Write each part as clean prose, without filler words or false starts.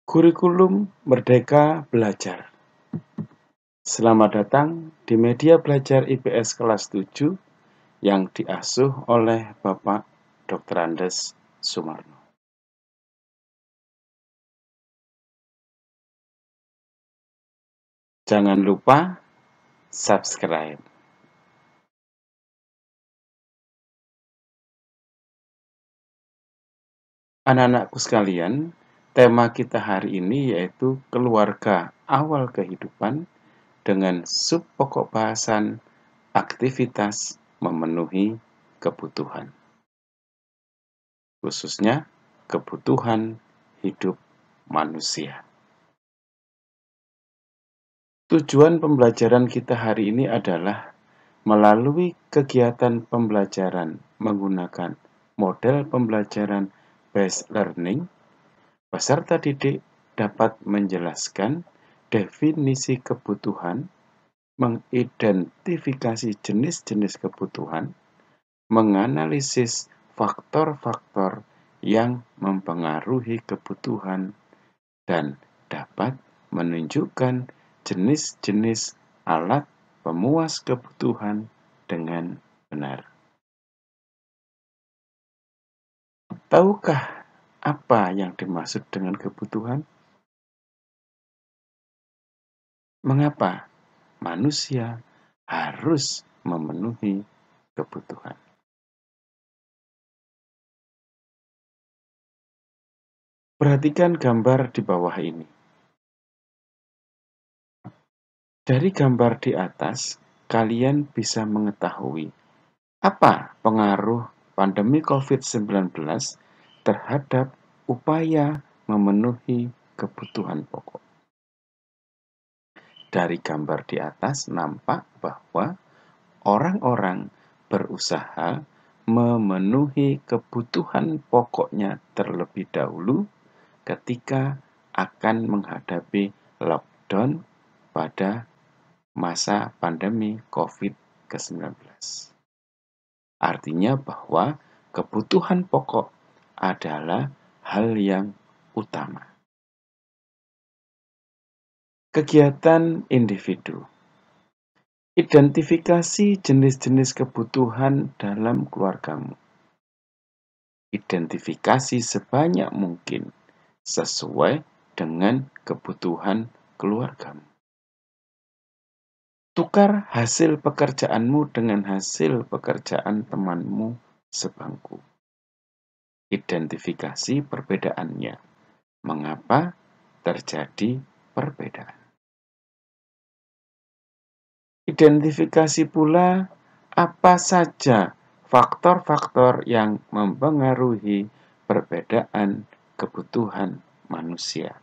Kurikulum Merdeka Belajar. Selamat datang di media belajar IPS kelas 7 yang diasuh oleh Bapak Dr. Andes Sumarno. Jangan lupa subscribe. Anak-anakku sekalian, tema kita hari ini yaitu keluarga awal kehidupan dengan sub pokok bahasan aktivitas memenuhi kebutuhan. Khususnya kebutuhan hidup manusia. Tujuan pembelajaran kita hari ini adalah melalui kegiatan pembelajaran menggunakan model pembelajaran based learning, peserta didik dapat menjelaskan definisi kebutuhan, mengidentifikasi jenis-jenis kebutuhan, menganalisis faktor-faktor yang mempengaruhi kebutuhan, dan dapat menunjukkan jenis-jenis alat pemuas kebutuhan dengan benar. Tahukah apa yang dimaksud dengan kebutuhan? Mengapa manusia harus memenuhi kebutuhan? Perhatikan gambar di bawah ini. Dari gambar di atas, kalian bisa mengetahui apa pengaruh pandemi COVID-19 terhadap upaya memenuhi kebutuhan pokok. Dari gambar di atas nampak bahwa orang-orang berusaha memenuhi kebutuhan pokoknya terlebih dahulu ketika akan menghadapi lockdown pada masa pandemi COVID-19. Artinya bahwa kebutuhan pokok adalah hal yang utama. Kegiatan individu. Identifikasi jenis-jenis kebutuhan dalam keluargamu. Identifikasi sebanyak mungkin sesuai dengan kebutuhan keluargamu. Tukar hasil pekerjaanmu dengan hasil pekerjaan temanmu sebangku. Identifikasi perbedaannya. Mengapa terjadi perbedaan? Identifikasi pula apa saja faktor-faktor yang mempengaruhi perbedaan kebutuhan manusia.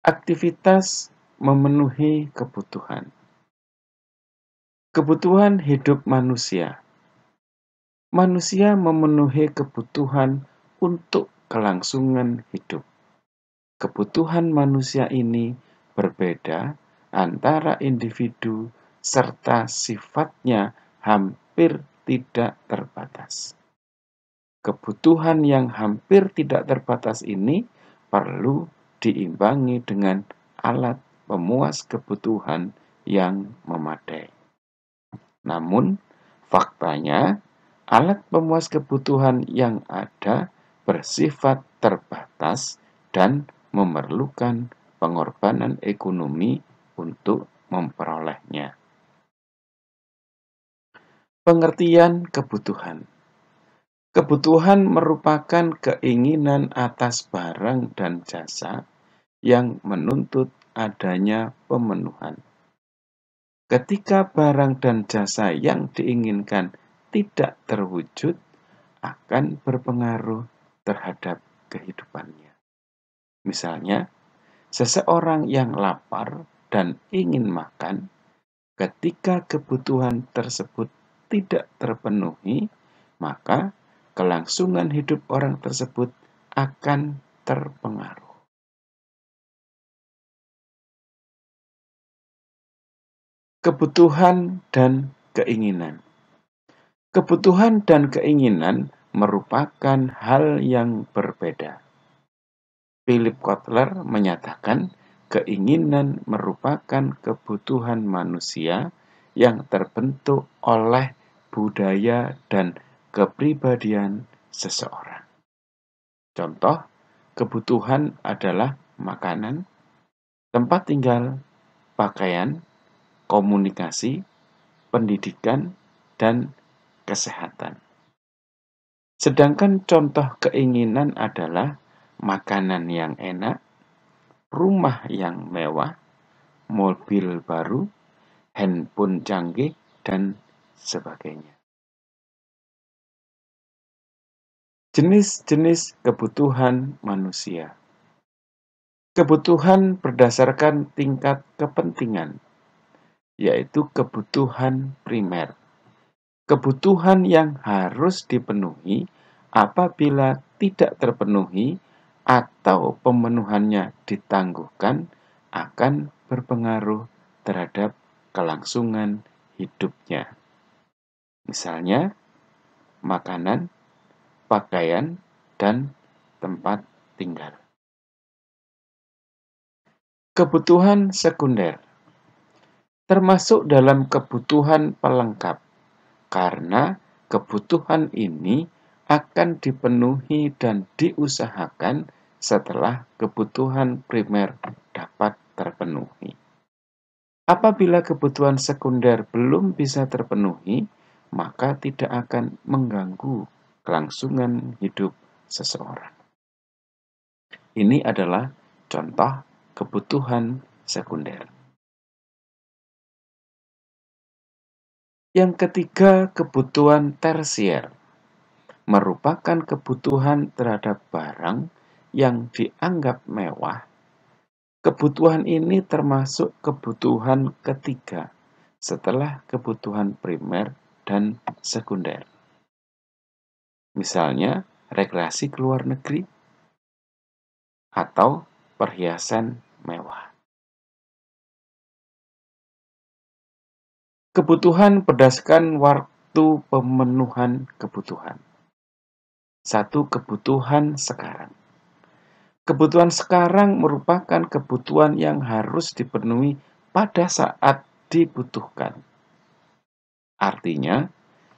Aktivitas memenuhi kebutuhan. Kebutuhan hidup manusia. Manusia memenuhi kebutuhan untuk kelangsungan hidup. Kebutuhan manusia ini berbeda antara individu serta sifatnya hampir tidak terbatas. Kebutuhan yang hampir tidak terbatas ini perlu diimbangi dengan alat pemuas kebutuhan yang memadai. Namun, faktanya, alat pemuas kebutuhan yang ada bersifat terbatas dan memerlukan pengorbanan ekonomi untuk memperolehnya. Pengertian kebutuhan. Kebutuhan merupakan keinginan atas barang dan jasa yang menuntut adanya pemenuhan. Ketika barang dan jasa yang diinginkan tidak terwujud, akan berpengaruh terhadap kehidupannya. Misalnya, seseorang yang lapar dan ingin makan, ketika kebutuhan tersebut tidak terpenuhi, maka kelangsungan hidup orang tersebut akan terpengaruh. Kebutuhan dan keinginan. Kebutuhan dan keinginan merupakan hal yang berbeda. Philip Kotler menyatakan keinginan merupakan kebutuhan manusia yang terbentuk oleh budaya dan kepribadian seseorang. Contoh, kebutuhan adalah makanan, tempat tinggal, pakaian, komunikasi, pendidikan, dan kesehatan. Sedangkan contoh keinginan adalah makanan yang enak, rumah yang mewah, mobil baru, handphone canggih, dan sebagainya. Jenis-jenis kebutuhan manusia. Kebutuhan berdasarkan tingkat kepentingan, yaitu kebutuhan primer. Kebutuhan yang harus dipenuhi apabila tidak terpenuhi atau pemenuhannya ditangguhkan akan berpengaruh terhadap kelangsungan hidupnya. Misalnya, makanan, pakaian, dan tempat tinggal. Kebutuhan sekunder termasuk dalam kebutuhan pelengkap, karena kebutuhan ini akan dipenuhi dan diusahakan setelah kebutuhan primer dapat terpenuhi. Apabila kebutuhan sekunder belum bisa terpenuhi, maka tidak akan mengganggu kelangsungan hidup seseorang. Ini adalah contoh kebutuhan sekunder. Yang ketiga, kebutuhan tersier merupakan kebutuhan terhadap barang yang dianggap mewah. Kebutuhan ini termasuk kebutuhan ketiga setelah kebutuhan primer dan sekunder. Misalnya, rekreasi ke luar negeri atau perhiasan mewah. Kebutuhan berdasarkan waktu pemenuhan kebutuhan. 1. Kebutuhan sekarang. Kebutuhan sekarang merupakan kebutuhan yang harus dipenuhi pada saat dibutuhkan. Artinya,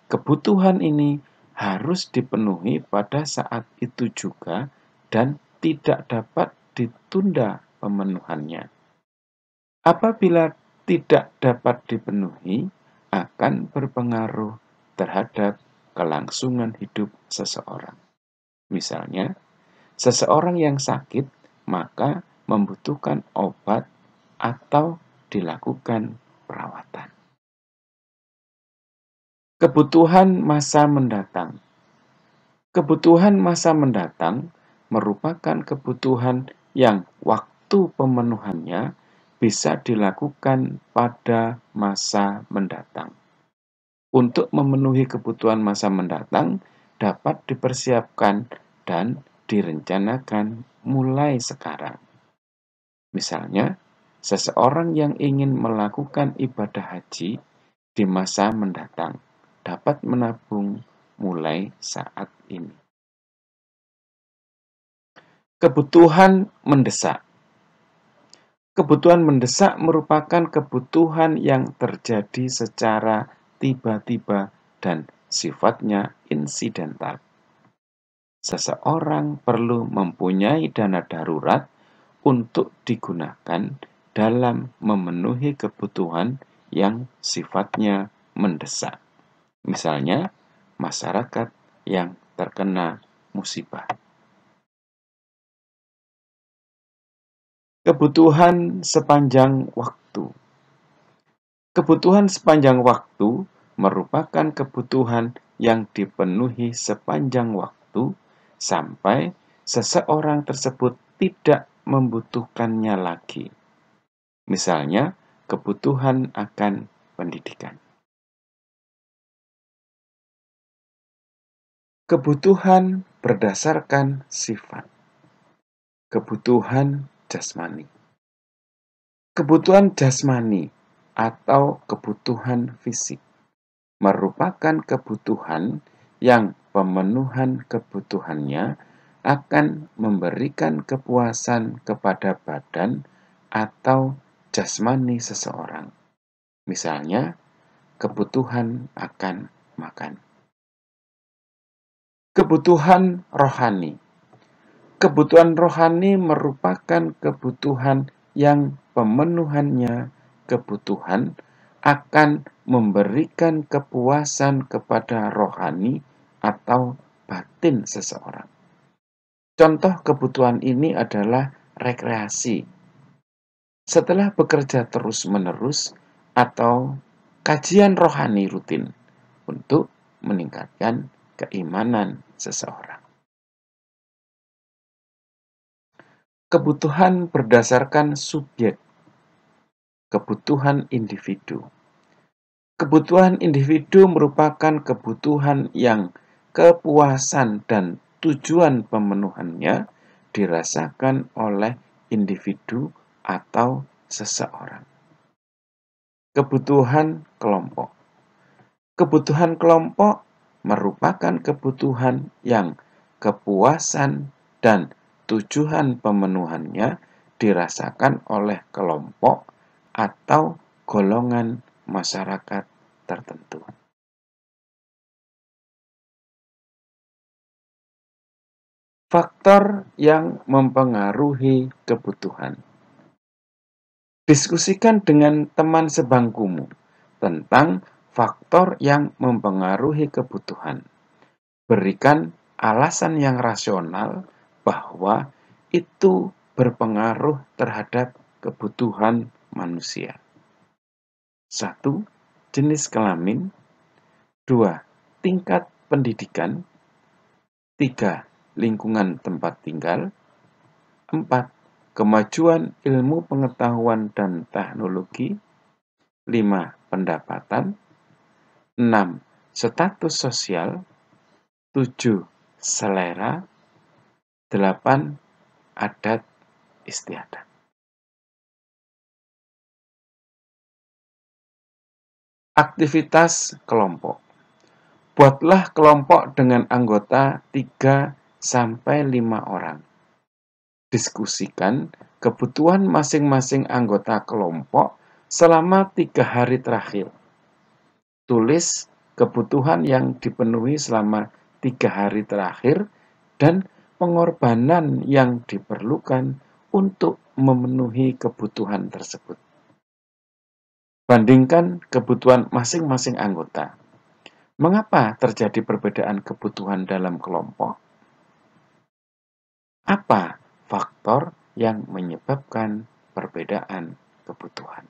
kebutuhan ini harus dipenuhi pada saat itu juga dan tidak dapat ditunda pemenuhannya. Apabila tidak dapat dipenuhi, akan berpengaruh terhadap kelangsungan hidup seseorang. Misalnya, seseorang yang sakit maka membutuhkan obat atau dilakukan perawatan. Kebutuhan masa mendatang. Kebutuhan masa mendatang merupakan kebutuhan yang waktu pemenuhannya bisa dilakukan pada masa mendatang. Untuk memenuhi kebutuhan masa mendatang dapat dipersiapkan dan direncanakan mulai sekarang. Misalnya, seseorang yang ingin melakukan ibadah haji di masa mendatang dapat menabung mulai saat ini. Kebutuhan mendesak. Kebutuhan mendesak merupakan kebutuhan yang terjadi secara tiba-tiba dan sifatnya insidental. Seseorang perlu mempunyai dana darurat untuk digunakan dalam memenuhi kebutuhan yang sifatnya mendesak. Misalnya, masyarakat yang terkena musibah. Kebutuhan sepanjang waktu. Kebutuhan sepanjang waktu merupakan kebutuhan yang dipenuhi sepanjang waktu sampai seseorang tersebut tidak membutuhkannya lagi. Misalnya, kebutuhan akan pendidikan. Kebutuhan berdasarkan sifat. Kebutuhan jasmani. Kebutuhan jasmani atau kebutuhan fisik merupakan kebutuhan yang pemenuhan kebutuhannya akan memberikan kepuasan kepada badan atau jasmani seseorang. Misalnya, kebutuhan akan makan. Kebutuhan rohani. Kebutuhan rohani merupakan kebutuhan yang pemenuhannya kebutuhan akan memberikan kepuasan kepada rohani atau batin seseorang. Contoh kebutuhan ini adalah rekreasi. Setelah bekerja terus-menerus atau kajian rohani rutin untuk meningkatkan keimanan seseorang. Kebutuhan berdasarkan subjek. Kebutuhan individu. Kebutuhan individu merupakan kebutuhan yang kepuasan dan tujuan pemenuhannya dirasakan oleh individu atau seseorang. Kebutuhan kelompok. Kebutuhan kelompok merupakan kebutuhan yang kepuasan dan tujuan pemenuhannya dirasakan oleh kelompok atau golongan masyarakat tertentu. Faktor yang mempengaruhi kebutuhan. Diskusikan dengan teman sebangkumu tentang faktor yang mempengaruhi kebutuhan. Berikan alasan yang rasional bahwa itu berpengaruh terhadap kebutuhan manusia. 1. Jenis kelamin. 2. Tingkat pendidikan. 3. Lingkungan tempat tinggal. 4. Kemajuan ilmu pengetahuan dan teknologi. 5. Pendapatan. 6. Status sosial. 7. Selera. 8. Adat istiadat. Aktivitas kelompok. Buatlah kelompok dengan anggota 3-5 orang. Diskusikan kebutuhan masing-masing anggota kelompok selama 3 hari terakhir. Tulis kebutuhan yang dipenuhi selama 3 hari terakhir dan pengorbanan yang diperlukan untuk memenuhi kebutuhan tersebut. Bandingkan kebutuhan masing-masing anggota. Mengapa terjadi perbedaan kebutuhan dalam kelompok? Apa faktor yang menyebabkan perbedaan kebutuhan?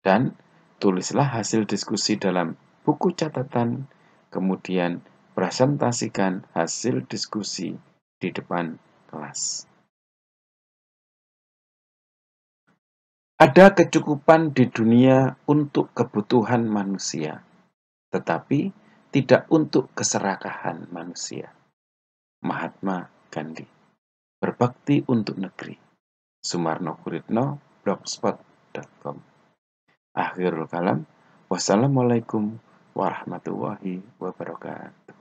Dan tulislah hasil diskusi dalam buku catatan, kemudian presentasikan hasil diskusi di depan kelas. Ada kecukupan di dunia untuk kebutuhan manusia, tetapi tidak untuk keserakahan manusia. Mahatma Gandhi. Berbakti untuk negeri. Sumarno Guritno, blogspot.com. Akhirul kalam. Wassalamualaikum warahmatullahi wabarakatuh.